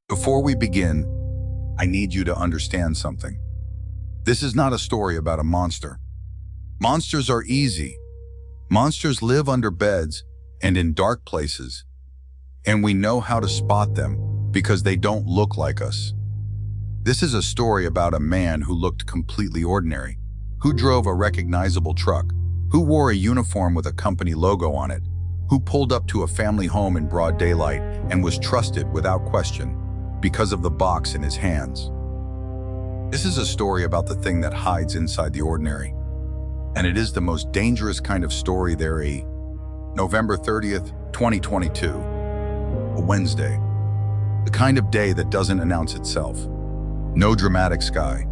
Before we begin, I need you to understand something. This is not a story about a monster. Monsters are easy. Monsters live under beds and in dark places, and we know how to spot them because they don't look like us. This is a story about a man who looked completely ordinary, who drove a recognizable truck, who wore a uniform with a company logo on it, who pulled up to a family home in broad daylight and was trusted without question because of the box in his hands. This is a story about the thing that hides inside the ordinary. And it is the most dangerous kind of story there is. November 30th, 2022, a Wednesday. The kind of day that doesn't announce itself. No dramatic sky,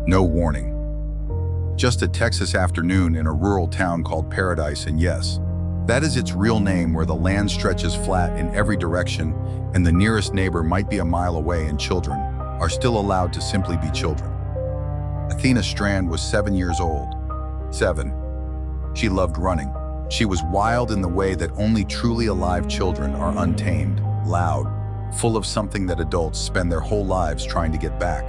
no warning. Just a Texas afternoon in a rural town called Paradise, and yes, that is its real name, where the land stretches flat in every direction and the nearest neighbor might be a mile away, and children are still allowed to simply be children. Athena Strand was 7 years old. 7. She loved running. She was wild in the way that only truly alive children are: untamed, loud, full of something that adults spend their whole lives trying to get back.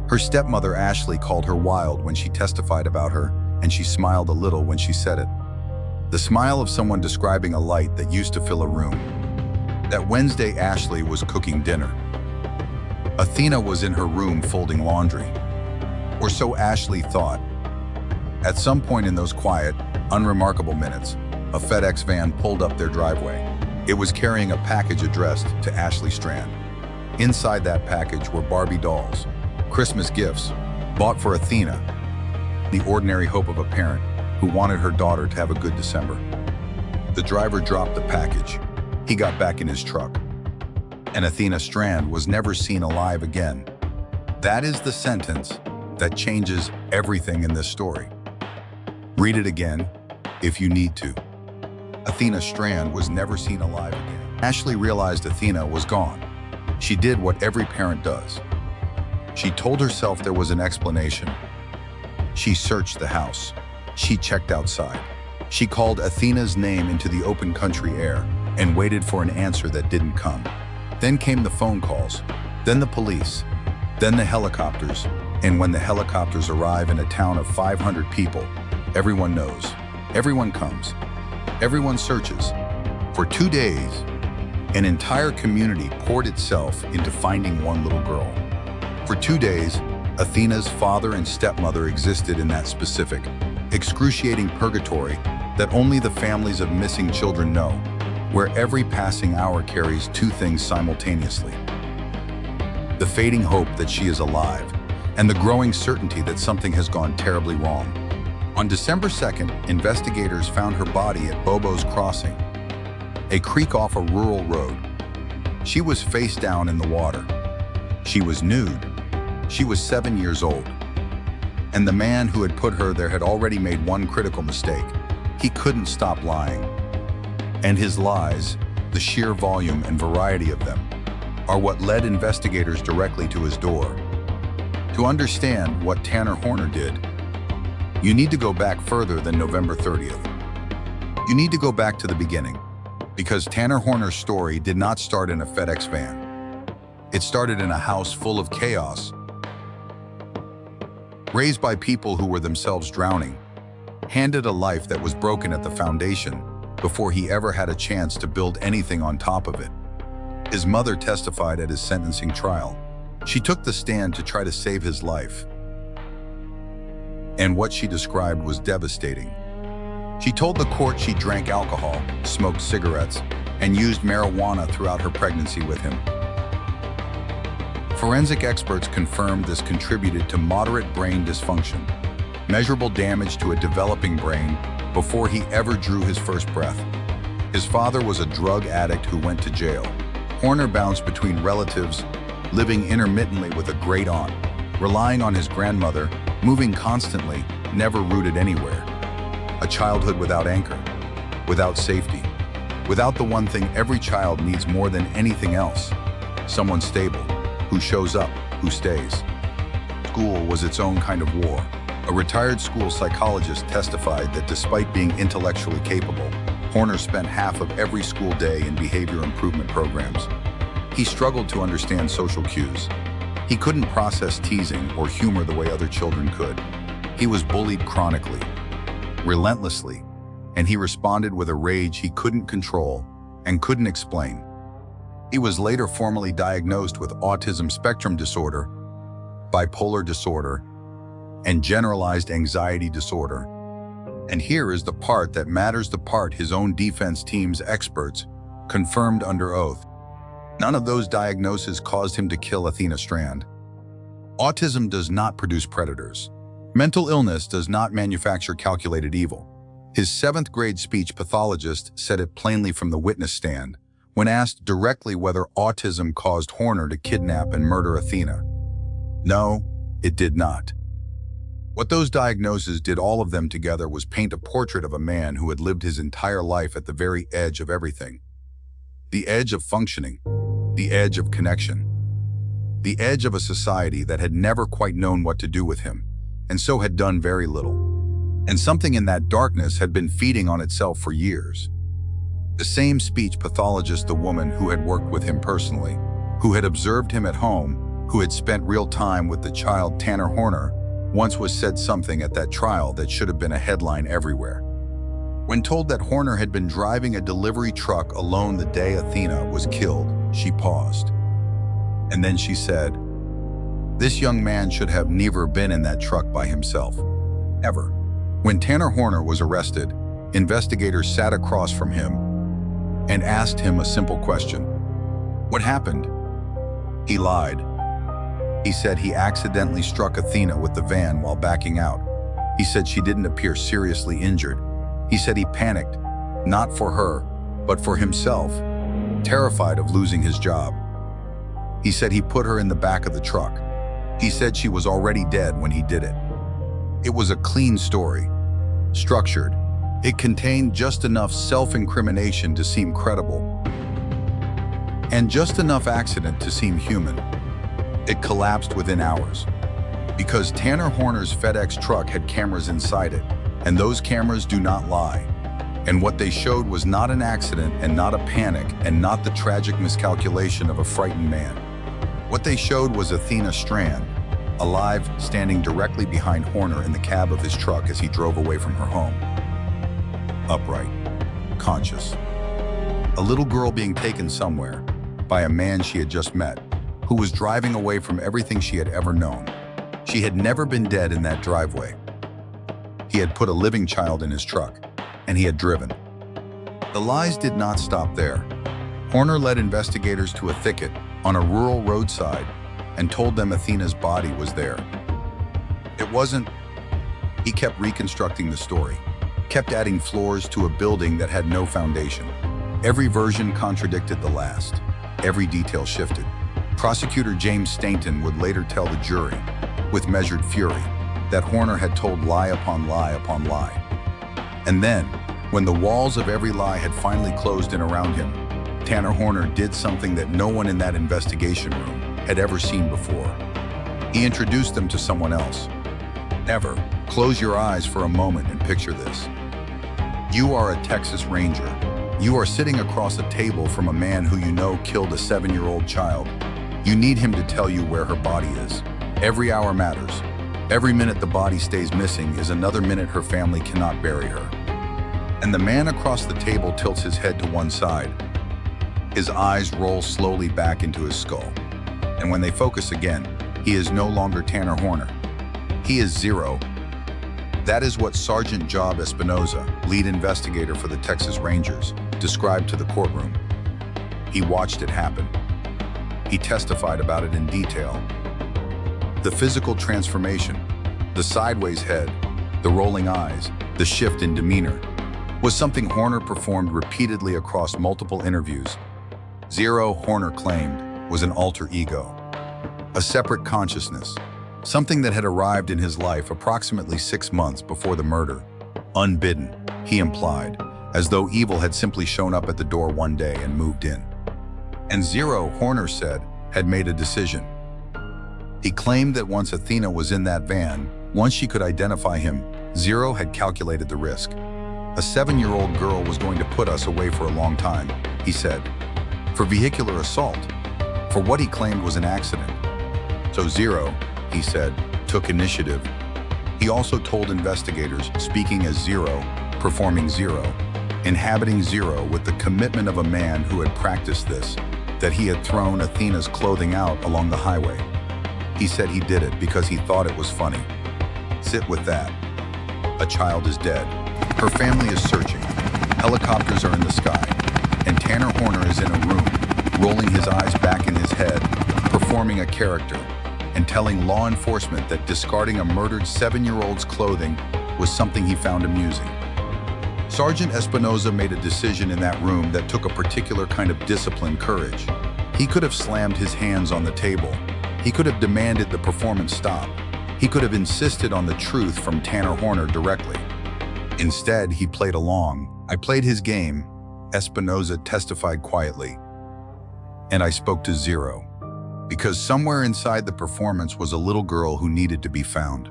Her stepmother Ashley called her wild when she testified about her, and she smiled a little when she said it. The smile of someone describing a light that used to fill a room. That Wednesday, Ashley was cooking dinner. Athena was in her room folding laundry. Or so Ashley thought. At some point in those quiet, unremarkable minutes, a FedEx van pulled up their driveway. It was carrying a package addressed to Ashley Strand. Inside that package were Barbie dolls, Christmas gifts, bought for Athena, the ordinary hope of a parent who wanted her daughter to have a good December. The driver dropped the package. He got back in his truck. And Athena Strand was never seen alive again. That is the sentence that changes everything in this story. Read it again if you need to. Athena Strand was never seen alive again. Ashley realized Athena was gone. She did what every parent does. She told herself there was an explanation. She searched the house. She checked outside. She called Athena's name into the open country air and waited for an answer that didn't come. Then came the phone calls, then the police, then the helicopters. And when the helicopters arrive in a town of 500 people, everyone knows, everyone comes, everyone searches. For 2 days, an entire community poured itself into finding one little girl. For 2 days, Athena's father and stepmother existed in that specific, excruciating purgatory that only the families of missing children know, where every passing hour carries two things simultaneously: the fading hope that she is alive, and the growing certainty that something has gone terribly wrong. On December 2nd, investigators found her body at Bobo's Crossing, a creek off a rural road. She was face down in the water. She was nude. She was 7 years old. And the man who had put her there had already made one critical mistake. He couldn't stop lying. And his lies, the sheer volume and variety of them, are what led investigators directly to his door. To understand what Tanner Horner did, you need to go back further than November 30th. You need to go back to the beginning, because Tanner Horner's story did not start in a FedEx van. It started in a house full of chaos, raised by people who were themselves drowning, handed a life that was broken at the foundation before he ever had a chance to build anything on top of it. His mother testified at his sentencing trial. She took the stand to try to save his life. And what she described was devastating. She told the court she drank alcohol, smoked cigarettes, and used marijuana throughout her pregnancy with him. Forensic experts confirmed this contributed to moderate brain dysfunction, measurable damage to a developing brain before he ever drew his first breath. His father was a drug addict who went to jail. Horner bounced between relatives, living intermittently with a great aunt, relying on his grandmother, moving constantly, never rooted anywhere. A childhood without anchor, without safety, without the one thing every child needs more than anything else: someone stable, who shows up, who stays. School was its own kind of war. A retired school psychologist testified that despite being intellectually capable, Horner spent half of every school day in behavior improvement programs. He struggled to understand social cues. He couldn't process teasing or humor the way other children could. He was bullied chronically, relentlessly, and he responded with a rage he couldn't control and couldn't explain. He was later formally diagnosed with autism spectrum disorder, bipolar disorder, and generalized anxiety disorder. And here is the part that matters, the part his own defense team's experts confirmed under oath. None of those diagnoses caused him to kill Athena Strand. Autism does not produce predators. Mental illness does not manufacture calculated evil. His 7th grade speech pathologist said it plainly from the witness stand when asked directly whether autism caused Horner to kidnap and murder Athena. No, it did not. What those diagnoses did, all of them together, was paint a portrait of a man who had lived his entire life at the very edge of everything. The edge of functioning, the edge of connection, the edge of a society that had never quite known what to do with him, and so had done very little. And something in that darkness had been feeding on itself for years. The same speech pathologist, the woman who had worked with him personally, who had observed him at home, who had spent real time with the child Tanner Horner, once was said something at that trial that should have been a headline everywhere. When told that Horner had been driving a delivery truck alone the day Athena was killed, she paused. And then she said, "This young man should have never been in that truck by himself. Ever." When Tanner Horner was arrested, investigators sat across from him and asked him a simple question. "What happened?" He lied. He said he accidentally struck Athena with the van while backing out. He said she didn't appear seriously injured. He said he panicked, not for her, but for himself, terrified of losing his job. He said he put her in the back of the truck. He said she was already dead when he did it. It was a clean story, structured. It contained just enough self-incrimination to seem credible, and just enough accident to seem human. It collapsed within hours, because Tanner Horner's FedEx truck had cameras inside it, and those cameras do not lie. And what they showed was not an accident and not a panic and not the tragic miscalculation of a frightened man. What they showed was Athena Strand, alive, standing directly behind Horner in the cab of his truck as he drove away from her home. Upright, conscious. A little girl being taken somewhere by a man she had just met, who was driving away from everything she had ever known. She had never been dead in that driveway. He had put a living child in his truck, and he had driven. The lies did not stop there. Horner led investigators to a thicket on a rural roadside and told them Athena's body was there. It wasn't. He kept reconstructing the story, kept adding floors to a building that had no foundation. Every version contradicted the last. Every detail shifted. Prosecutor James Stainton would later tell the jury, with measured fury, that Horner had told lie upon lie upon lie. And then, when the walls of every lie had finally closed in around him, Tanner Horner did something that no one in that investigation room had ever seen before. He introduced them to someone else. Ever. Close your eyes for a moment and picture this. You are a Texas Ranger. You are sitting across a table from a man who you know killed a 7-year-old child. You need him to tell you where her body is. Every hour matters. Every minute the body stays missing is another minute her family cannot bury her. And the man across the table tilts his head to one side. His eyes roll slowly back into his skull. And when they focus again, he is no longer Tanner Horner. He is Zero. That is what Sergeant Job Espinoza, lead investigator for the Texas Rangers, described to the courtroom. He watched it happen. He testified about it in detail. The physical transformation, the sideways head, the rolling eyes, the shift in demeanor, was something Horner performed repeatedly across multiple interviews. Zero, Horner claimed, was an alter ego, a separate consciousness, something that had arrived in his life approximately 6 months before the murder. Unbidden, he implied, as though evil had simply shown up at the door one day and moved in. And Zero, Horner said, had made a decision. He claimed that once Athena was in that van, once she could identify him, Zero had calculated the risk. A 7-year-old girl was going to put us away for a long time, he said. For vehicular assault, for what he claimed was an accident. So Zero, he said, took initiative. He also told investigators, speaking as Zero, performing Zero, inhabiting Zero with the commitment of a man who had practiced this, that he had thrown Athena's clothing out along the highway. He said he did it because he thought it was funny. Sit with that. A child is dead. Her family is searching. Helicopters are in the sky. And Tanner Horner is in a room, rolling his eyes back in his head, performing a character, and telling law enforcement that discarding a murdered 7-year-old's clothing was something he found amusing. Sergeant Espinoza made a decision in that room that took a particular kind of disciplined courage. He could have slammed his hands on the table. He could have demanded the performance stop. He could have insisted on the truth from Tanner Horner directly. Instead, he played along. I played his game, Espinoza testified quietly. And I spoke to Zero, because somewhere inside the performance was a little girl who needed to be found.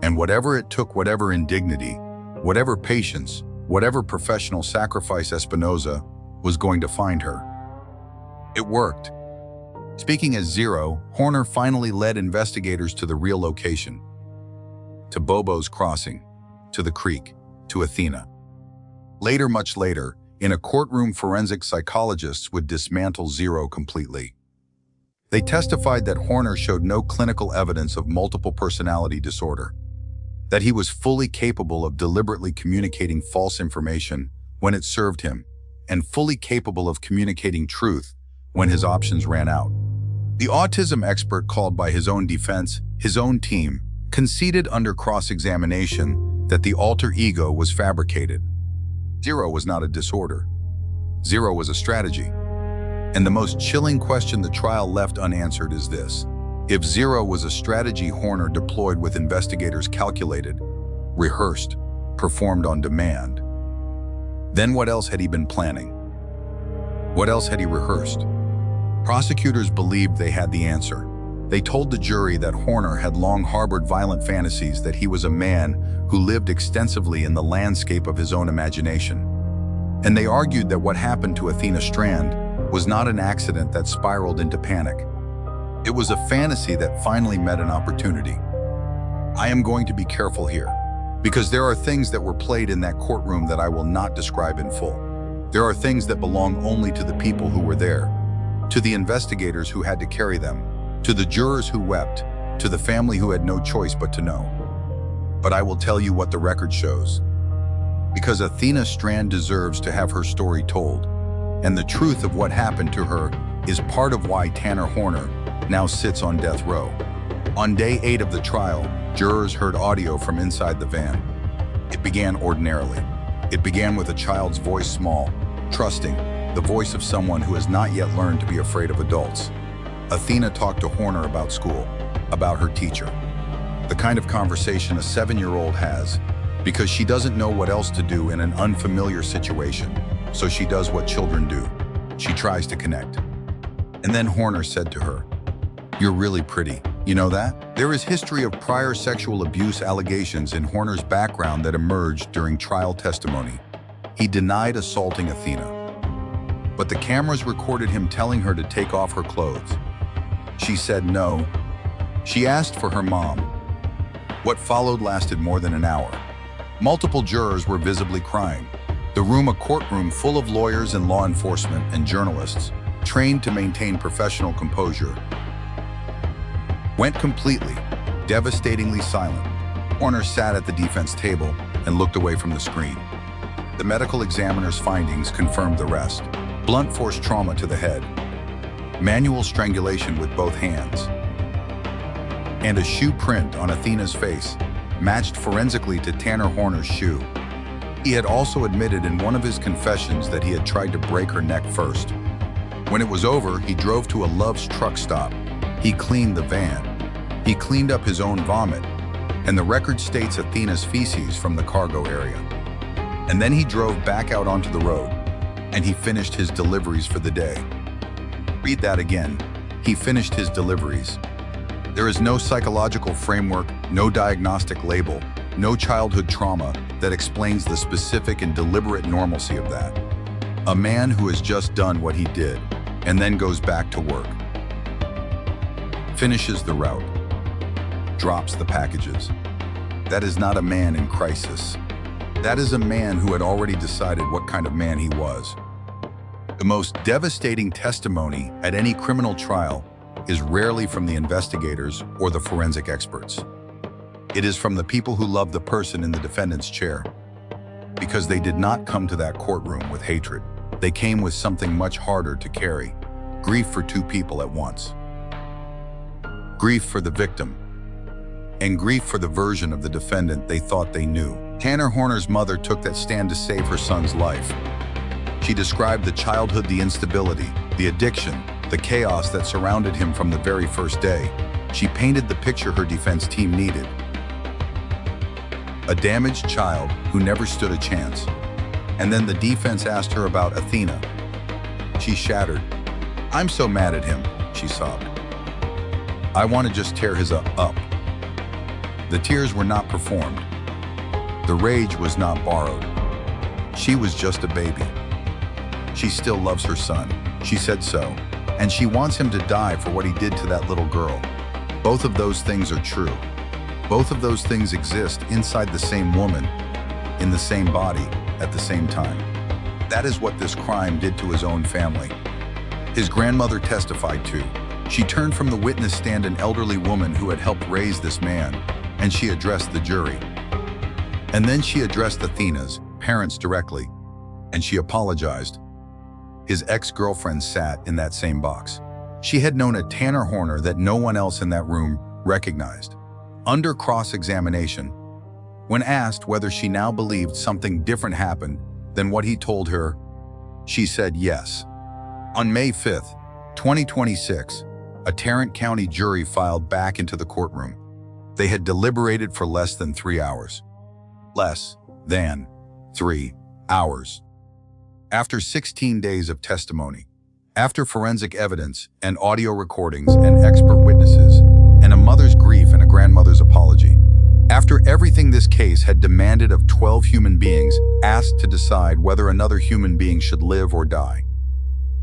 And whatever it took, whatever indignity, whatever patience, whatever professional sacrifice, Espinoza was going to find her. It worked. Speaking as Zero, Horner finally led investigators to the real location. To Bobo's Crossing, to the creek, to Athena. Later, much later, in a courtroom, forensic psychologists would dismantle Zero completely. They testified that Horner showed no clinical evidence of multiple personality disorder, that he was fully capable of deliberately communicating false information when it served him, and fully capable of communicating truth when his options ran out. The autism expert, called by his own defense, his own team, conceded under cross-examination that the alter ego was fabricated. Zero was not a disorder. Zero was a strategy. And the most chilling question the trial left unanswered is this: if Zero was a strategy Horner deployed with investigators calculated, rehearsed, performed on demand, then what else had he been planning? What else had he rehearsed? Prosecutors believed they had the answer. They told the jury that Horner had long harbored violent fantasies, that he was a man who lived extensively in the landscape of his own imagination. And they argued that what happened to Athena Strand was not an accident that spiraled into panic. It was a fantasy that finally met an opportunity. I am going to be careful here, because there are things that were played in that courtroom that I will not describe in full. There are things that belong only to the people who were there, to the investigators who had to carry them, to the jurors who wept, to the family who had no choice but to know. But I will tell you what the record shows, because Athena Strand deserves to have her story told, and the truth of what happened to her is part of why Tanner Horner now sits on death row. On day 8 of the trial, jurors heard audio from inside the van. It began ordinarily. It began with a child's voice, small, trusting, the voice of someone who has not yet learned to be afraid of adults. Athena talked to Horner about school, about her teacher. The kind of conversation a 7-year-old has, because she doesn't know what else to do in an unfamiliar situation, so she does what children do. She tries to connect. And then Horner said to her, "You're really pretty. You know that?" There is history of prior sexual abuse allegations in Horner's background that emerged during trial testimony. He denied assaulting Athena, but the cameras recorded him telling her to take off her clothes. She said no. She asked for her mom. What followed lasted more than an hour. Multiple jurors were visibly crying. The room, a courtroom full of lawyers and law enforcement and journalists, trained to maintain professional composure, went completely, devastatingly silent. Horner sat at the defense table and looked away from the screen. The medical examiner's findings confirmed the rest. Blunt force trauma to the head, manual strangulation with both hands, and a shoe print on Athena's face matched forensically to Tanner Horner's shoe. He had also admitted in one of his confessions that he had tried to break her neck first. When it was over, he drove to a Love's truck stop. He cleaned the van. He cleaned up his own vomit, and the record states Athena's feces from the cargo area. And then he drove back out onto the road, and he finished his deliveries for the day. Read that again. He finished his deliveries. There is no psychological framework, no diagnostic label, no childhood trauma that explains the specific and deliberate normalcy of that. A man who has just done what he did and then goes back to work. finishes the route, drops the packages. That is not a man in crisis. That is a man who had already decided what kind of man he was. The most devastating testimony at any criminal trial is rarely from the investigators or the forensic experts. It is from the people who love the person in the defendant's chair. Because they did not come to that courtroom with hatred. They came with something much harder to carry. Grief for two people at once. Grief for the victim, and grief for the version of the defendant they thought they knew. Tanner Horner's mother took that stand to save her son's life. She described the childhood, the instability, the addiction, the chaos that surrounded him from the very first day. She painted the picture her defense team needed. A damaged child who never stood a chance. And then the defense asked her about Athena. She shattered. "I'm so mad at him," she sobbed. "I want to just tear his up." The tears were not performed. The rage was not borrowed. She was just a baby. She still loves her son. She said so. And she wants him to die for what he did to that little girl. Both of those things are true. Both of those things exist inside the same woman, in the same body, at the same time. That is what this crime did to his own family. His grandmother testified too. She turned from the witness stand, an elderly woman who had helped raise this man, and she addressed the jury. And then she addressed Athena's parents directly, and she apologized. His ex-girlfriend sat in that same box. She had known a Tanner Horner that no one else in that room recognized. Under cross-examination, when asked whether she now believed something different happened than what he told her, she said yes. On May 5th, 2026, a Tarrant County jury filed back into the courtroom. They had deliberated for less than 3 hours. Less than 3 hours. After 16 days of testimony, after forensic evidence and audio recordings and expert witnesses, and a mother's grief and a grandmother's apology. After everything this case had demanded of 12 human beings asked to decide whether another human being should live or die,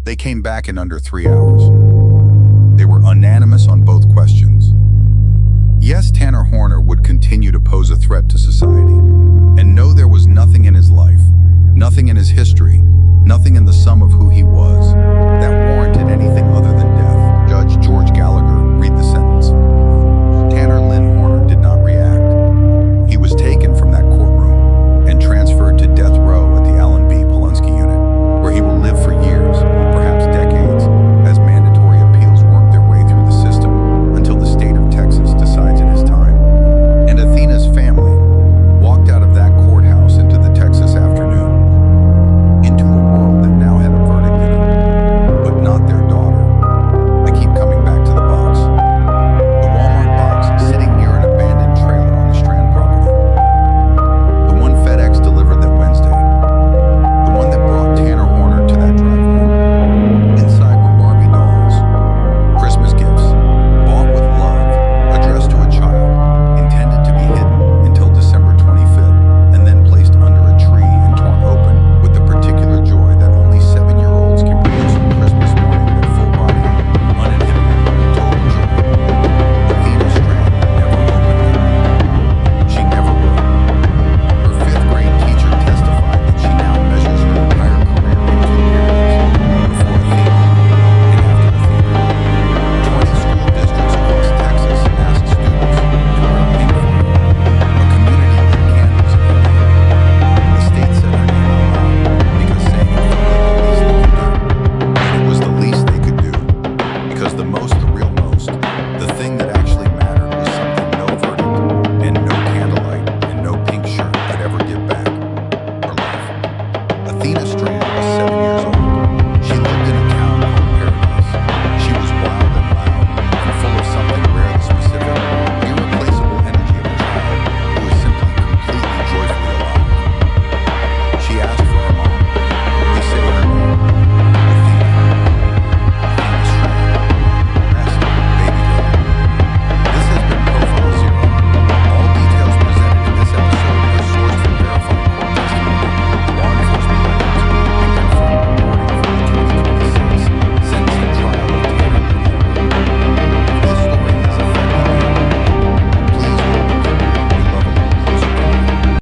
they came back in under 3 hours. They were unanimous on both questions. Yes, Tanner Horner would continue to pose a threat to society. And no, there was nothing in his life, nothing in his history,